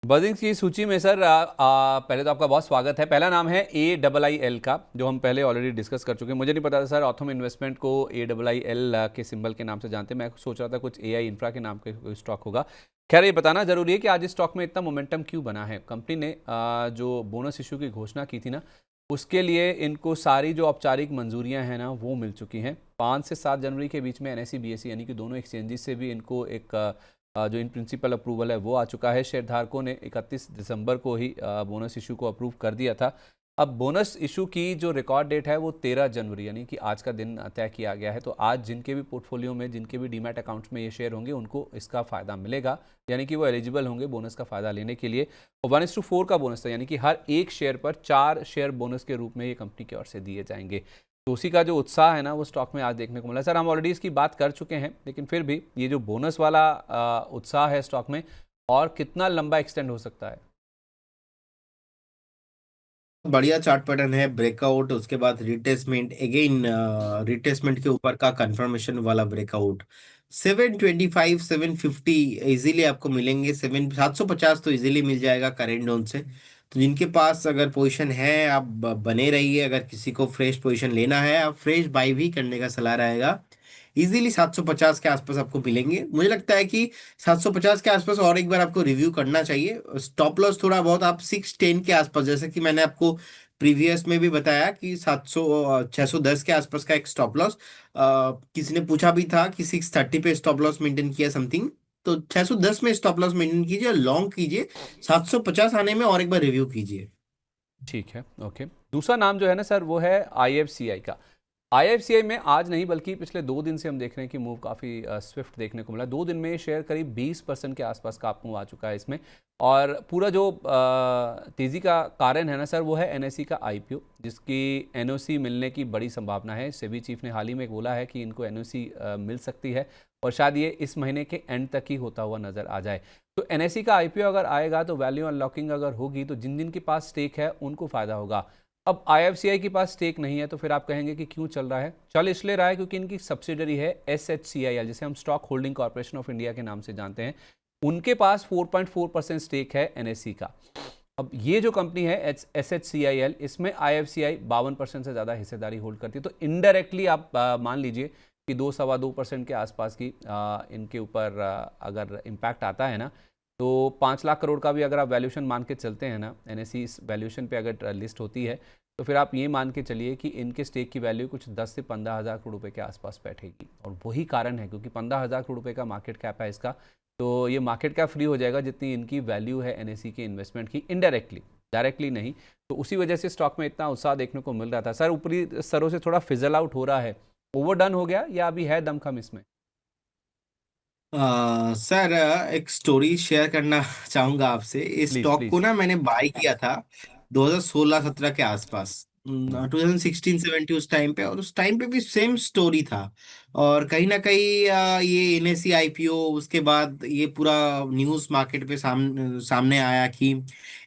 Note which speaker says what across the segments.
Speaker 1: Buzzing की सूची में सर पहले तो आपका बहुत स्वागत है। पहला नाम है AIIL का, जो हम पहले ऑलरेडी डिस्कस कर चुके हैं। मुझे नहीं पता था सर, ऑथम इन्वेस्टमेंट को AIIL के सिंबल के नाम से जानते हैं। मैं सोच रहा था कुछ AI इंफ्रा के नाम के कोई स्टॉक होगा। खैर, ये बताना जरूरी है कि आज इस स्टॉक में इतना मोमेंटम क्यों बना है। कंपनी ने जो बोनस इशू की घोषणा की थी ना, उसके लिए इनको सारी जो औपचारिक मंजूरियां हैं ना, वो मिल चुकी हैं। 5 से 7 जनवरी के बीच में NSE BSE यानी कि दोनों एक्सचेंजेस से भी इनको एक जो इन प्रिंसिपल अप्रूवल है वो आ चुका है। शेयरधारकों ने 31 दिसंबर को ही बोनस इशू को अप्रूव कर दिया था। अब बोनस इशू की जो रिकॉर्ड डेट है वो 13 जनवरी यानी कि आज का दिन तय किया गया है। तो आज जिनके भी पोर्टफोलियो में, जिनके भी डीमैट अकाउंट्स में ये शेयर होंगे, उनको इसका फ़ायदा मिलेगा, यानी कि वो एलिजिबल होंगे बोनस का फ़ायदा लेने के लिए। और 1:4 का बोनस था, यानी कि हर एक शेयर पर 4 शेयर बोनस के रूप में ये कंपनी की ओर से दिए जाएंगे। तो उसी का जो उत्साह है ना, वो स्टॉक में आज देखने को मिला। सर, हम ऑलरेडी इसकी बात कर चुके हैं, लेकिन फिर भी ये जो बोनस वाला उत्साह है स्टॉक में, और कितना लंबा एक्सटेंड हो सकता है?
Speaker 2: बढ़िया चार्ट पैटर्न है। ब्रेकआउट, उसके बाद रिटेसमेंट, अगेन रिटेसमेंट के ऊपर का कंफर्मेशन वाला ब्रेकआउट। 725 750 इजीली आपको मिलेंगे। 750 तो इजीली मिल जाएगा करेंट जोन से। तो जिनके पास अगर पोजीशन है, आप बने रहिए। अगर किसी को फ्रेश पोजीशन लेना है, आप फ्रेश बाई भी करने का सलाह रहेगा। इजीली 750 के आसपास आपको मिलेंगे। मुझे लगता है कि 750 के आसपास और एक बार आपको रिव्यू करना चाहिए। स्टॉप लॉस थोड़ा बहुत आप 610 के आसपास, जैसे कि मैंने आपको प्रीवियस में भी बताया कि 610 के आसपास का एक स्टॉप लॉस। किसी ने पूछा भी था कि 630 पे स्टॉप लॉस मेंटेन किया समथिंग। तो 610 में स्टॉप लॉस मेंटेन कीजिए, लॉन्ग कीजिए। 750 आने में और एक बार रिव्यू कीजिए।
Speaker 1: ठीक है, ओके। दूसरा नाम जो है ना सर, वो है IFCI का। IFCI में आज नहीं बल्कि पिछले 2 दिन से हम देख रहे हैं कि मूव काफ़ी स्विफ्ट देखने को मिला। 2 दिन में शेयर करीब 20% के आसपास का आप मूव आ चुका है इसमें। और पूरा जो तेज़ी का कारण है ना सर, वो है NSE का IPO, जिसकी NOC मिलने की बड़ी संभावना है। सेबी चीफ ने हाल ही में बोला है कि इनको NOC मिल सकती है, और शायद ये इस महीने के एंड तक ही होता हुआ नज़र आ जाए। तो NSE का IPO अगर आएगा तो वैल्यू अनलॉकिंग अगर होगी तो जिन जिन के पास स्टेक है उनको फ़ायदा होगा। अब IFCI के पास स्टेक नहीं है, तो फिर आप कहेंगे कि क्यों चल रहा है? चल इसलिए रहा है क्योंकि इनकी सब्सिडरी है SHCIL, जिसे हम stock holding corporation of India के नाम से जानते हैं। उनके पास 4.4% स्टेक है NSE का। अब ये जो कंपनी है SHCIL, इसमें IFCI 52% से ज़्यादा हिस्सेदारी होल्ड करती है। तो इनडायरेक्टली आप मान लीजिए कि 2-2.25% के आसपास की इनके ऊपर अगर इम्पैक्ट आता है ना, तो 5 लाख करोड़ का भी अगर आप वैल्यूशन मान के चलते हैं ना, NSE इस वैल्यूशन पे अगर लिस्ट होती है, तो फिर आप ये मान के चलिए कि इनके स्टेक की वैल्यू कुछ 10 से 15 हज़ार करोड़ रुपए के आसपास बैठेगी। और वही कारण है, क्योंकि 15 हज़ार करोड़ रुपए का मार्केट कैप है इसका। तो ये मार्केट कैप फ्री हो जाएगा जितनी इनकी वैल्यू है NSE की इन्वेस्टमेंट की, इनडायरेक्टली, डायरेक्टली नहीं। तो उसी वजह से स्टॉक में इतना उत्साह देखने को मिल रहा था। सर, ऊपरी स्तरों से थोड़ा फिजल आउट हो रहा है, ओवरडन हो गया या अभी है दमखम इसमें?
Speaker 2: सर, एक स्टोरी शेयर करना चाहूंगा आपसे। इस
Speaker 1: प्लीज
Speaker 2: स्टॉक को
Speaker 1: प्लीज।
Speaker 2: ना मैंने बाय किया था 2016-17 के आसपास।
Speaker 1: हम्म।
Speaker 2: 2016-17 उस टाइम पे, और उस टाइम पे भी सेम स्टोरी था। और कहीं ना कहीं ये NSE IPO, उसके बाद ये पूरा न्यूज़ मार्केट पे सामने आया कि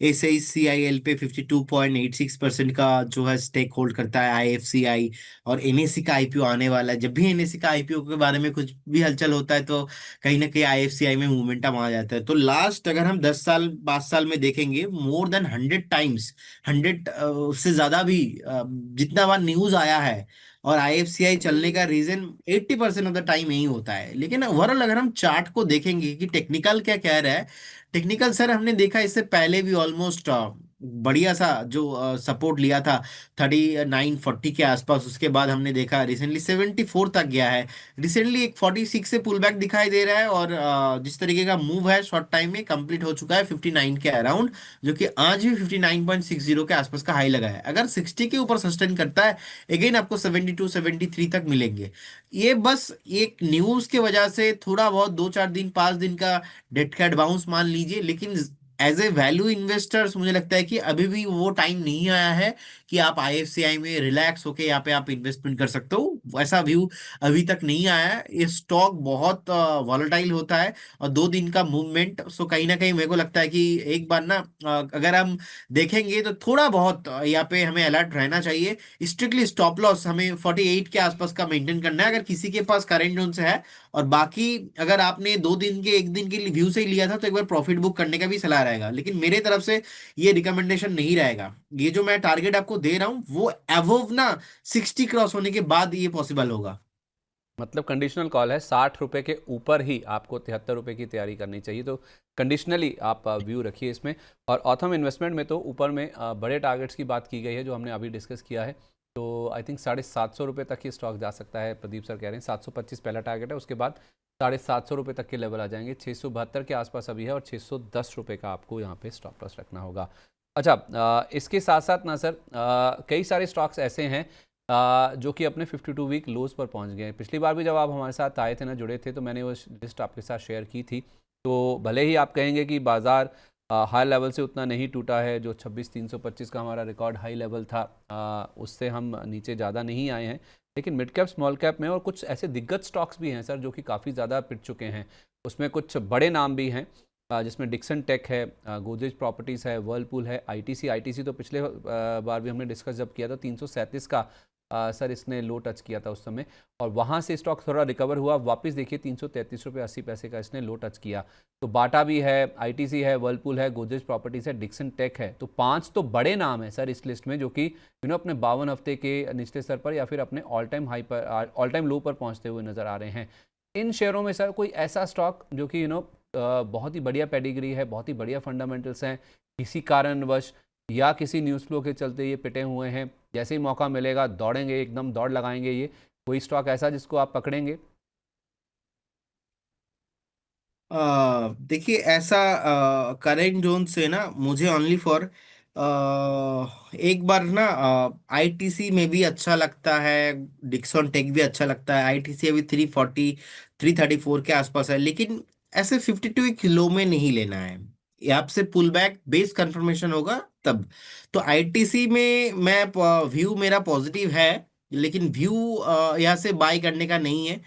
Speaker 2: SHCIL पे 52.86% का जो है स्टेक होल्ड करता है IFCI। और NSE का IPO आने वाला है। जब भी NSE का IPO के बारे में कुछ भी हलचल होता है, तो कहीं ना कहीं IFCI में मोमेंटम आ जाता है। तो लास्ट अगर हम 10 साल 5 साल में देखेंगे, मोर देन 100 टाइम्स, 100 उससे ज्यादा भी, जितना बार न्यूज आया है। और IFCI चलने का रीजन 80% ऑफ द टाइम यही होता है। लेकिन ओवरऑल अगर हम चार्ट को देखेंगे कि टेक्निकल क्या कह रहा है, टेक्निकल सर हमने देखा इससे पहले भी ऑलमोस्ट बढ़िया सा जो सपोर्ट लिया था 3940 के आसपास। उसके बाद हमने देखा रिसेंटली 74 तक गया है। रिसेंटली एक 46 से पुल बैक दिखाई दे रहा है। और जिस तरीके का मूव है शॉर्ट टाइम में कंप्लीट हो चुका है 59 के अराउंड, जो कि आज भी 59.60 के आसपास का हाई लगा है। अगर 60 के ऊपर सस्टेन करता है, अगेन आपको 72 73 तक मिलेंगे। ये बस एक न्यूज के वजह से थोड़ा बहुत 2-4 दिन 5 दिन का डेड कैट बाउंस मान लीजिए। लेकिन एज ए वैल्यू इन्वेस्टर्स मुझे लगता है कि अभी भी वो टाइम नहीं आया है कि आप IFCI में रिलैक्स होके यहाँ पे आप इन्वेस्टमेंट कर सकते हो। वैसा व्यू अभी तक नहीं आया है। ये स्टॉक बहुत वॉलेटाइल होता है, और 2 दिन का मूवमेंट। सो कहीं ना कहीं मेरे को लगता है कि एक बार ना, अगर हम देखेंगे तो थोड़ा बहुत यहाँ पे हमें अलर्ट रहना चाहिए। स्ट्रिक्टली स्टॉप लॉस हमें 48 के आसपास का मेंटेन करना है। अगर किसी के पास करेंट जोन से है, और बाकी अगर आपने 2 दिन के 1 दिन के लिए व्यू से ही लिया था तो एक बार प्रॉफिट बुक करने का भी सलाह रहेगा, लेकिन मेरे तरफ से ये रिकमेंडेशन नहीं रहेगा। ये जो मैं टारगेट आपको दे रहा हूँ वो अबव ना 60 क्रॉस होने के बाद ये पॉसिबल होगा।
Speaker 1: मतलब कंडीशनल कॉल है, 60 रुपये के ऊपर ही आपको 73 रुपये की तैयारी करनी चाहिए, तो कंडीशनली आप व्यू रखिए इसमें। और ऑथम इन्वेस्टमेंट में तो ऊपर में बड़े टारगेट्स की बात की गई है जो हमने अभी डिस्कस किया है। तो आई थिंक 750 रुपये तक ये स्टॉक जा सकता है, प्रदीप सर कह रहे हैं 725 पहला टारगेट है, उसके बाद 750 रुपये तक के लेवल आ जाएंगे। 672 के आसपास अभी है और 610 रुपये का आपको यहाँ पे स्टॉप लॉस रखना होगा। अच्छा, इसके साथ साथ ना सर कई सारे स्टॉक्स ऐसे हैं जो कि अपने 52 वीक लोज पर पहुंच गए हैं। पिछली बार भी जब आप हमारे साथ आए थे ना, जुड़े थे, तो मैंने वो लिस्ट आपके साथ शेयर की थी। तो भले ही आप कहेंगे कि बाज़ार हाई लेवल से उतना नहीं टूटा है, जो 26,325 का हमारा रिकॉर्ड हाई लेवल था उससे हम नीचे ज़्यादा नहीं आए हैं, लेकिन मिड कैप स्मॉल कैप में और कुछ ऐसे दिग्गज स्टॉक्स भी हैं सर जो कि काफ़ी ज़्यादा पिट चुके हैं। उसमें कुछ बड़े नाम भी हैं जिसमें डिक्सन टेक है, गोदरेज प्रॉपर्टीज़ है, वर्लपूल है, आईटीसी। आईटीसी तो पिछले बार भी हमने डिस्कस जब किया था 337 का सर इसने लो टच किया था उस समय, और वहाँ से स्टॉक थोड़ा रिकवर हुआ, वापस देखिए 333 रुपये 80 पैसे का इसने लो टच किया। तो बाटा भी है, आईटीसी है, वर्लपूल है, गोदरेज प्रॉपर्टीज़ है, डिक्सन टेक है। तो 5 तो बड़े नाम हैं सर इस लिस्ट में जो कि अपने 52 हफ्ते के निचले स्तर पर या फिर अपने ऑल टाइम हाई पर, ऑल टाइम लो पर पहुँचते हुए नज़र आ रहे हैं। इन शेयरों में सर कोई ऐसा स्टॉक जो कि बहुत ही बढ़िया पेडिग्री है, बहुत ही बढ़िया फंडामेंटल्स हैं, किसी कारणवश या किसी न्यूज़ फ्लो के चलते ये पिटे हुए हैं, जैसे ही मौका मिलेगा दौड़ेंगे, एकदम दौड़ लगाएंगे, ये कोई स्टॉक ऐसा जिसको आप पकड़ेंगे?
Speaker 2: देखिए ऐसा करेंट जोन से ना मुझे ओनली फॉर एक बार ना आईटीसी में भी अच्छा लगता है, डिक्सन टेक भी अच्छा लगता है। आईटीसी अभी 340 334 के आसपास है, लेकिन ऐसे 52 किलो में नहीं लेना है। ये आपसे पुल बैक बेस कंफर्मेशन होगा तब। तो आईटीसी में मैं व्यू मेरा पॉजिटिव है, लेकिन व्यू यहाँ से बाय करने का नहीं है,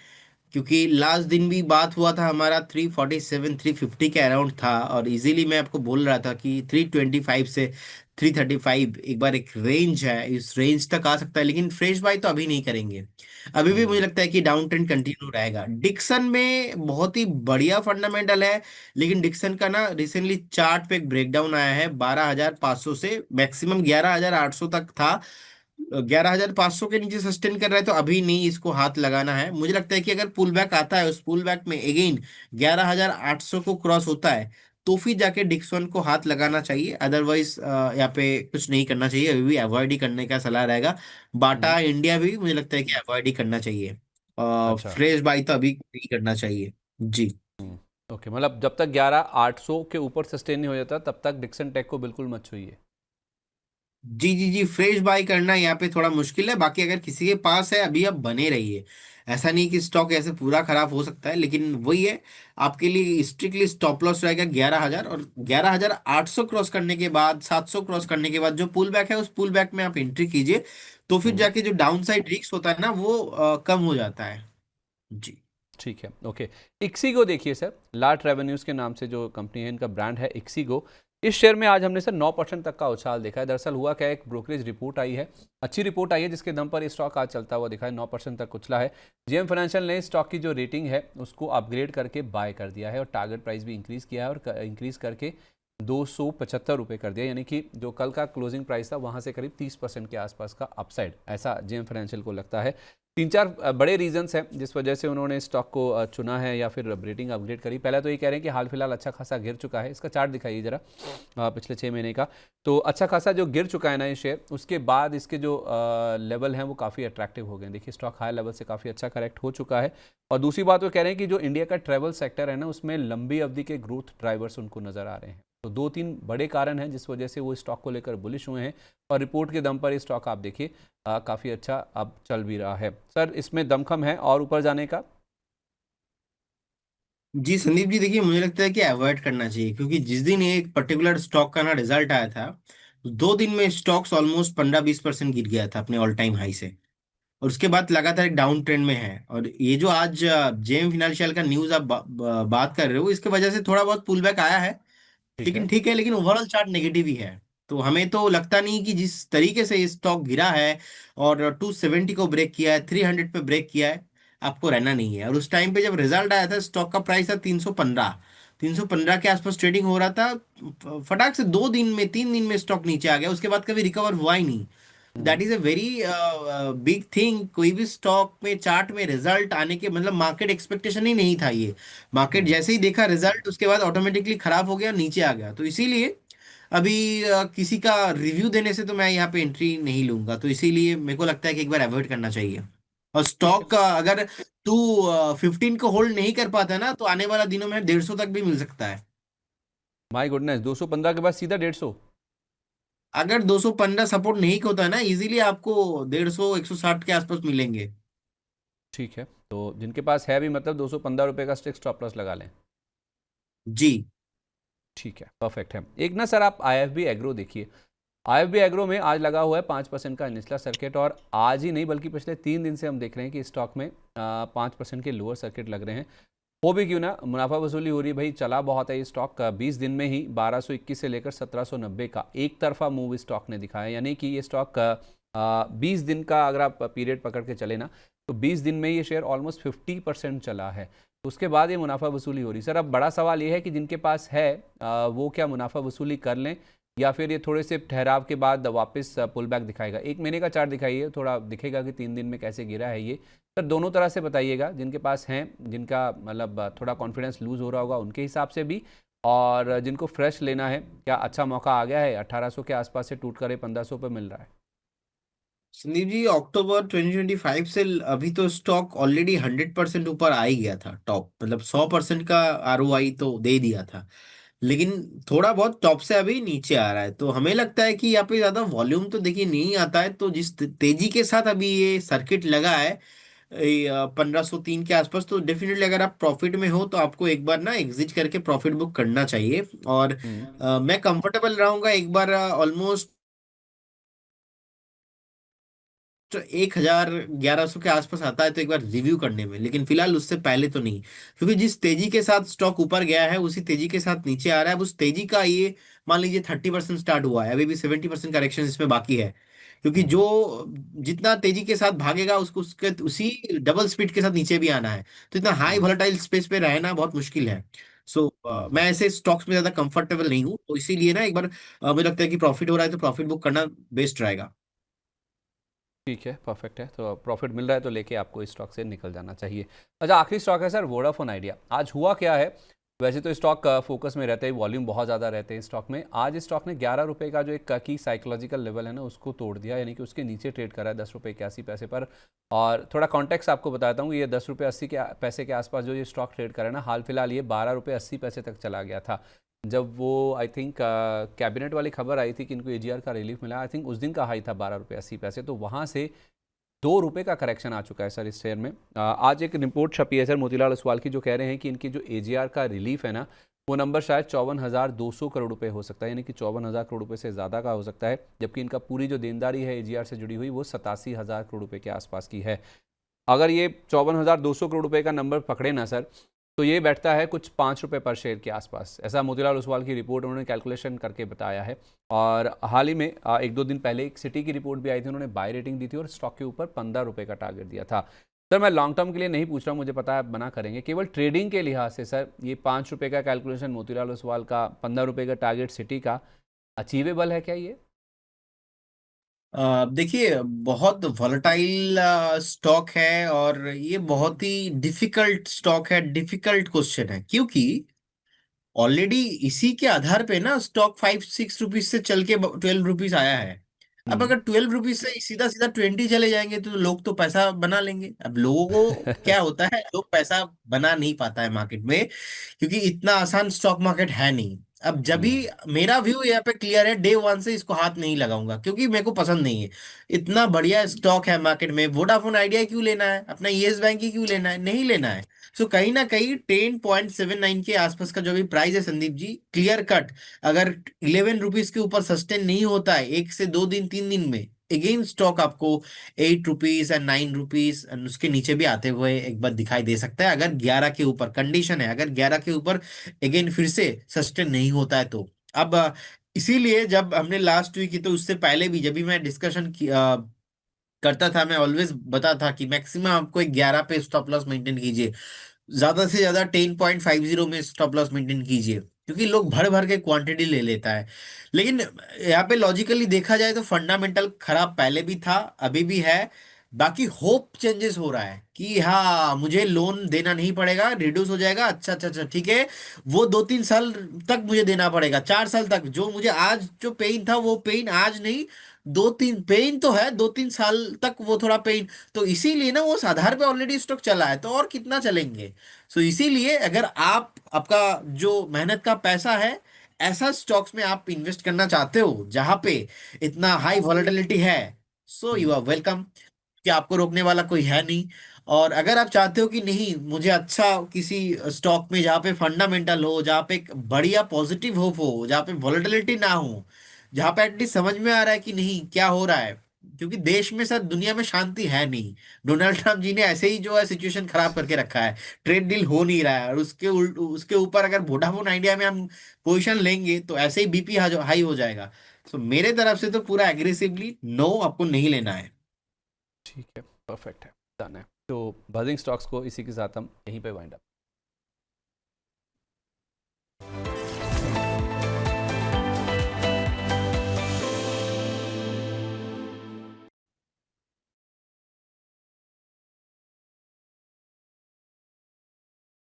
Speaker 2: क्योंकि लास्ट दिन भी बात हुआ था हमारा 347 350 के अराउंड था, और इजीली मैं आपको बोल रहा था कि 325 से 335 एक बार एक रेंज है, इस रेंज तक आ सकता है, लेकिन फ्रेश बाय तो अभी नहीं करेंगे। अभी भी मुझे
Speaker 1: हम्म।
Speaker 2: लगता है कि डाउन ट्रेंड कंटिन्यू रहेगा। डिक्सन में बहुत ही बढ़िया फंडामेंटल है, लेकिन डिक्सन का ना रिसेंटली चार्ट पे एक ब्रेकडाउन आया है 12,500 से मैक्सिमम 11,800 तक था। 11,500 के नीचे सस्टेन कर रहा है, तो अभी नहीं इसको हाथ लगाना है। मुझे लगता है कि अगर पुल बैक आता है, उस पुल बैक में अगेन 11,800 को क्रॉस होता है, तो फिर जाके डिक्सन को हाथ लगाना चाहिए। अदरवाइज यहाँ पे कुछ नहीं करना चाहिए, अभी भी अवॉइड ही करने का सलाह रहेगा।
Speaker 1: हम्म।
Speaker 2: बाटा इंडिया भी मुझे लगता है कि अवॉइड ही करना चाहिए।
Speaker 1: अच्छा।
Speaker 2: फ्रेश बाई तो अभी नहीं करना चाहिए। जी
Speaker 1: हम्म। ओके, मतलब जब तक 11,800 के ऊपर सस्टेन नहीं हो जाता तब तक डिक्सन टेक को बिल्कुल मत छूइए।
Speaker 2: जी जी जी, फ्रेश बाय करना यहाँ पे थोड़ा मुश्किल है। बाकी अगर किसी के पास है अभी, आप बने रहिए। ऐसा नहीं कि स्टॉक ऐसे पूरा खराब हो सकता है, लेकिन वही है, आपके लिए स्ट्रिक्टली स्टॉप लॉस रहेगा 11,000, और 11,800 क्रॉस करने के बाद, 700 क्रॉस करने के बाद जो पुल बैक है, उस पुल बैक में आप एंट्री कीजिए, तो फिर
Speaker 1: हम्म।
Speaker 2: जाके जो डाउन साइड रिस्क होता है ना वो कम हो जाता है। जी
Speaker 1: ठीक है, ओके। इक्सीगो देखिए सर, लार्ट रेवेन्यूज़ के नाम से जो कंपनी है, इनका ब्रांड है इक्सीगो। इस शेयर में आज हमने सर 9% तक का उछाल देखा है। दरअसल हुआ क्या है, एक ब्रोकरेज रिपोर्ट आई है, अच्छी रिपोर्ट आई है, जिसके दम पर ये स्टॉक आज चलता हुआ दिखा है, 9% तक उछला है। जेएम फाइनेंशियल ने स्टॉक की जो रेटिंग है उसको अपग्रेड करके बाय कर दिया है और टारगेट प्राइस भी इंक्रीज़ किया है, और इंक्रीज़ करके 275 रुपये कर दिया, यानी कि जो कल का क्लोजिंग प्राइस था वहाँ से करीब 30% के आसपास का अपसाइड, ऐसा जेएम फाइनेंशियल को लगता है। 3-4 बड़े रीजंस हैं जिस वजह से उन्होंने स्टॉक को चुना है या फिर रेटिंग अपग्रेड करी। पहला तो ये कह रहे हैं कि हाल फिलहाल अच्छा खासा गिर चुका है, इसका चार्ट दिखाइए जरा पिछले 6 महीने का। तो अच्छा खासा जो गिर चुका है ना ये शेयर, उसके बाद इसके जो लेवल हैं वो काफ़ी अट्रैक्टिव हो गए हैं। देखिए स्टॉक हाई लेवल से काफ़ी अच्छा करेक्ट हो चुका है। और दूसरी बात वो कह रहे हैं कि जो इंडिया का ट्रैवल सेक्टर है ना, उसमें लंबी अवधि के ग्रोथ ड्राइवर्स उनको नज़र आ रहे हैं। तो 2-3 बड़े कारण हैं जिस वजह से वो स्टॉक को लेकर बुलिश हुए हैं, और रिपोर्ट के दम पर ये स्टॉक आप देखिए काफ़ी अच्छा अब चल भी रहा है। सर इसमें दमखम है और ऊपर जाने का?
Speaker 2: जी संदीप जी, देखिए मुझे लगता है कि अवॉइड करना चाहिए, क्योंकि जिस दिन एक पर्टिकुलर स्टॉक का ना रिजल्ट आया था, 2 दिन में स्टॉक्स ऑलमोस्ट 15-20% गिर गया था अपने ऑल टाइम हाई से, और उसके बाद लगातार एक डाउन ट्रेंड में है। और ये जो आज जेएम फिनेंशियल का न्यूज आप बात कर रहे हो, इसके वजह से थोड़ा बहुत पुल बैक आया है,
Speaker 1: ठीक
Speaker 2: लेकिन
Speaker 1: है।
Speaker 2: ठीक है, लेकिन ओवरऑल चार्ट नेगेटिव ही है। तो हमें तो लगता नहीं कि जिस तरीके से ये स्टॉक गिरा है और 270 को ब्रेक किया है, 300 पे ब्रेक किया है, आपको रहना नहीं है। और उस टाइम पे जब रिजल्ट आया था, स्टॉक का प्राइस था 315, 315 के आसपास ट्रेडिंग हो रहा था। फटाक से 2 दिन में, 3 दिन में स्टॉक नीचे आ गया, उसके बाद कभी रिकवर हुआ ही नहीं।
Speaker 1: Hmm.
Speaker 2: That is a very big thing. कोई भी स्टॉक में चार्ट में रिजल्ट आने के मतलब मार्केट एक्सपेक्टेशन ही नहीं था ये। मार्केट
Speaker 1: हम्म।
Speaker 2: जैसे ही देखा रिजल्ट, उसके बाद ऑटोमेटिकली खराब हो गया, नीचे आ गया। तो इसीलिए अभी किसी का रिव्यू देने से तो मैं यहाँ पे एंट्री नहीं लूंगा। तो इसीलिए मेरे को लगता है कि एक बार अवॉइड करना चाहिए। और
Speaker 1: ठीक है।
Speaker 2: स्टॉक का अगर तू 15 को होल्ड नहीं कर पाता ना, तो आने वाला दिनों में 150 तक भी मिल सकता है।
Speaker 1: माय गुडनेस, 215 के बाद सीधा 150?
Speaker 2: अगर 215 सपोर्ट नहीं होता है ना, इजीली आपको 150 160 के आसपास मिलेंगे।
Speaker 1: ठीक है, तो जिनके पास है भी मतलब 215 रुपये का स्टिक स्टॉप लॉस लगा लें।
Speaker 2: जी।
Speaker 1: ठीक है, परफेक्ट है। एक ना सर आप आईएफबी एग्रो देखिए। आईएफबी एग्रो में आज लगा हुआ है 5% का निचला सर्किट, और आज ही नहीं बल्कि पिछले 3 दिन से हम देख रहे हैं कि स्टॉक में 5% के लोअर सर्किट लग रहे हैं। हो भी क्यों ना, मुनाफा वसूली हो रही है भाई, चला बहुत है ये स्टॉक का। 20 दिन में ही 1221 से लेकर 1790 का एक तरफा मूव इस स्टॉक ने दिखाया। यानी कि ये स्टॉक 20 दिन का अगर आप पीरियड पकड़ के चले ना, तो 20 दिन में ये शेयर ऑलमोस्ट 50% चला है। उसके बाद ये मुनाफा वसूली हो रही। सर अब बड़ा सवाल ये है कि जिनके पास है वो क्या मुनाफा वसूली कर लें, या फिर ये थोड़े से ठहराव के बाद वापस पुल बैक दिखाएगा। 1 महीने का चार्ट दिखाइए, थोड़ा दिखेगा कि 3 दिन में कैसे गिरा है ये। सर दोनों तरह से बताइएगा, जिनके पास हैं, जिनका मतलब थोड़ा कॉन्फिडेंस लूज हो रहा होगा उनके हिसाब से भी, और जिनको फ्रेश लेना है, क्या अच्छा मौका आ गया है? 1800 के आसपास से टूट कर 1500 पे मिल रहा है।
Speaker 2: संदीप जी, अक्टूबर 2025 से अभी तो स्टॉक ऑलरेडी 100% ऊपर आ ही गया था। टॉप मतलब 100% का आरओआई तो दे दिया था। लेकिन थोड़ा बहुत टॉप से अभी नीचे आ रहा है। तो हमें लगता है कि यहाँ पे ज्यादा वॉल्यूम तो देखिए नहीं आता है। तो जिस तेजी के साथ अभी ये सर्किट लगा है 1503 के आसपास, तो डेफिनेटली अगर आप प्रॉफिट में हो तो आपको एक बार ना एग्जिट करके प्रॉफिट बुक करना चाहिए। और
Speaker 1: हम्म।
Speaker 2: मैं कंफर्टेबल रहूंगा एक बार ऑलमोस्ट तो 1100 के आसपास आता है तो एक बार रिव्यू करने में, लेकिन फिलहाल उससे पहले तो नहीं। क्योंकि जिस तेजी के साथ स्टॉक ऊपर गया है, उसी तेजी के साथ नीचे आ रहा है। अब उस तेजी का ये मान लीजिए 30% स्टार्ट हुआ है, अभी भी 70% करेक्शन इसमें बाकी है। क्योंकि
Speaker 1: हम्म।
Speaker 2: जो जितना तेजी के साथ भागेगा उसको उसके उसी डबल स्पीड के साथ नीचे भी आना है। तो इतना हाई
Speaker 1: हम्म।
Speaker 2: वोलेटाइल स्पेस पे रहना बहुत मुश्किल है। सो मैं
Speaker 1: हम्म।
Speaker 2: ऐसे स्टॉक्स में ज्यादा कंफर्टेबल नहीं हूँ। तो इसीलिए ना एक बार मुझे लगता है कि प्रॉफिट हो रहा है तो प्रॉफिट बुक करना बेस्ट रहेगा।
Speaker 1: ठीक है, परफेक्ट है। तो प्रॉफिट मिल रहा है तो लेके आपको इस स्टॉक से निकल जाना चाहिए। अच्छा, आखिरी स्टॉक है सर वोडाफोन आइडिया। आज हुआ क्या है? वैसे तो स्टॉक फोकस में रहते हैं, वॉल्यूम बहुत ज़्यादा रहते हैं स्टॉक में। आज इस स्टॉक ने 11 रुपये का जो एक की साइकोलॉजिकल लेवल है ना, उसको तोड़ दिया। यानी कि उसके नीचे ट्रेड करा है 10 रुपये 81 पैसे पर। और थोड़ा कॉन्टेक्स्ट आपको बताता हूँ, ये 10 रुपये 80 पैसे के आसपास जो ये स्टॉक ट्रेड करा है ना, हाल फिलहाल ये 12 रुपये 80 पैसे तक चला गया था। जब वो आई थिंक कैबिनेट वाली खबर आई थी कि इनको एजीआर का रिलीफ मिला, आई थिंक उस दिन का हाई था 12 रुपये 80 पैसे। तो वहाँ से 2 रुपये का करेक्शन आ चुका है सर इस शेयर में। आज एक रिपोर्ट छपी है सर मोतीलाल ओसवाल की, जो कह रहे हैं कि इनकी जो एजीआर का रिलीफ है ना, वो नंबर शायद 54,200 करोड़ रुपए हो सकता है। यानी कि 54,000 करोड़ रुपए से ज़्यादा का हो सकता है। जबकि इनका पूरी जो देनदारी है एजीआर से जुड़ी हुई, वो 87,000 करोड़ रुपए के आसपास की है। अगर ये 54,200 करोड़ रुपए का नंबर पकड़े ना सर, तो ये बैठता है कुछ 5 रुपये पर शेयर के आसपास। ऐसा मोतीलाल ओसवाल की रिपोर्ट उन्होंने कैलकुलेशन करके बताया है। और हाल ही में 1-2 दिन पहले एक सिटी की रिपोर्ट भी आई थी, उन्होंने बाय रेटिंग दी थी और स्टॉक के ऊपर 15 रुपये का टारगेट दिया था। सर मैं लॉन्ग टर्म के लिए नहीं पूछ रहा हूँ, मुझे पता है आप मना करेंगे, केवल ट्रेडिंग के लिहाज से सर ये 5 रुपये का कैलकुलेशन मोतीलाल ओसवाल का, 15 रुपये का टारगेट सिटी का, अचीवेबल है क्या ये?
Speaker 2: देखिए, बहुत वॉलेटाइल स्टॉक है और ये बहुत ही डिफिकल्ट स्टॉक है। डिफिकल्ट क्वेश्चन है क्योंकि ऑलरेडी इसी के आधार पे ना स्टॉक 5-6 रुपीज से चल के 12 रुपीज आया है। अब
Speaker 1: हम्म।
Speaker 2: अगर 12 रुपीज से सीधा सीधा 20 चले जाएंगे तो लोग तो पैसा बना लेंगे। अब लोगों को क्या होता है, लोग पैसा बना नहीं पाता है मार्केट में, क्योंकि इतना आसान स्टॉक मार्केट है नहीं। अब जब भी
Speaker 1: हम्म।
Speaker 2: मेरा व्यू यहाँ पे क्लियर है, डे वन से इसको हाथ नहीं लगाऊंगा क्योंकि मेरे को पसंद नहीं है। इतना बढ़िया स्टॉक है मार्केट में, वोडाफोन आइडिया क्यों लेना है, अपना येस बैंक ही क्यों लेना है, नहीं लेना है। सो कहीं ना कहीं 10.79 के आसपास का जो भी प्राइस है संदीप जी, क्लियर कट, अगर 11 रुपीज के ऊपर सस्टेन नहीं होता है 1 से 2 दिन 3 दिन में, अगेन स्टॉक आपको 8 रुपीज एंड 9 रुपीज उसके नीचे भी आते हुए एक बार दिखाई दे सकता है। अगर 11 के ऊपर कंडीशन है, अगर 11 के ऊपर अगेन फिर से सस्टेन नहीं होता है तो। अब इसीलिए जब हमने लास्ट वीक की, तो उससे पहले भी जब भी मैं डिस्कशन करता था, मैं ऑलवेज बता था कि मैक्सिमम आपको 11 पे स्टॉप लॉस मेंटेन कीजिए, ज्यादा से ज्यादा 10.50 में स्टॉप लॉस मेंटेन कीजिए, क्योंकि लोग भर भर के क्वांटिटी ले लेता है। लेकिन यहाँ पे लॉजिकली देखा जाए तो फंडामेंटल खराब पहले भी था, अभी भी है। बाकी होप चेंजेस हो रहा है कि हाँ मुझे लोन देना नहीं पड़ेगा, रिड्यूस हो जाएगा, अच्छा अच्छा अच्छा ठीक है। वो 2-3 साल तक मुझे देना पड़ेगा, 4 साल तक, जो मुझे आज जो पेन था वो पेन आज नहीं, 2-3 पेन तो है, 2-3 साल तक वो थोड़ा पेन। तो इसीलिए ना वो उस आधार पे ऑलरेडी स्टॉक चला है, तो और कितना चलेंगे। सो इसीलिए अगर आप आपका जो मेहनत का पैसा है, ऐसा स्टॉक्स में आप इन्वेस्ट करना चाहते हो जहां पे इतना हाई वॉलेटिलिटी है, so you
Speaker 1: hmm.
Speaker 2: Are welcome, कि आपको रोकने वाला कोई है नहीं। और अगर आप चाहते हो कि नहीं मुझे अच्छा किसी स्टॉक में जहाँ पे फंडामेंटल हो, जहाँ पे एक बढ़िया पॉजिटिव होप हो, जहाँ पे वॉलेटिलिटी ना हो, जहाँ पे एटलीस्ट समझ में आ रहा है कि नहीं क्या हो रहा है, क्योंकि देश में सर दुनिया में शांति है नहीं। डोनाल्ड ट्रम्प जी ने ऐसे ही जो है सिचुएशन खराब करके रखा है, ट्रेड डील हो नहीं रहा है, और उसके ऊपर अगर वोडाफोन आइडिया में हम पोजीशन लेंगे तो ऐसे ही बीपी हाई हो जाएगा। सो मेरे तरफ से तो पूरा एग्रेसिवली नो, आपको नहीं लेना है।
Speaker 1: ठीक है, परफेक्ट है, डन है। तो बजिंग स्टॉक्स को इसी के साथ हम यहीं पे वाइंड अप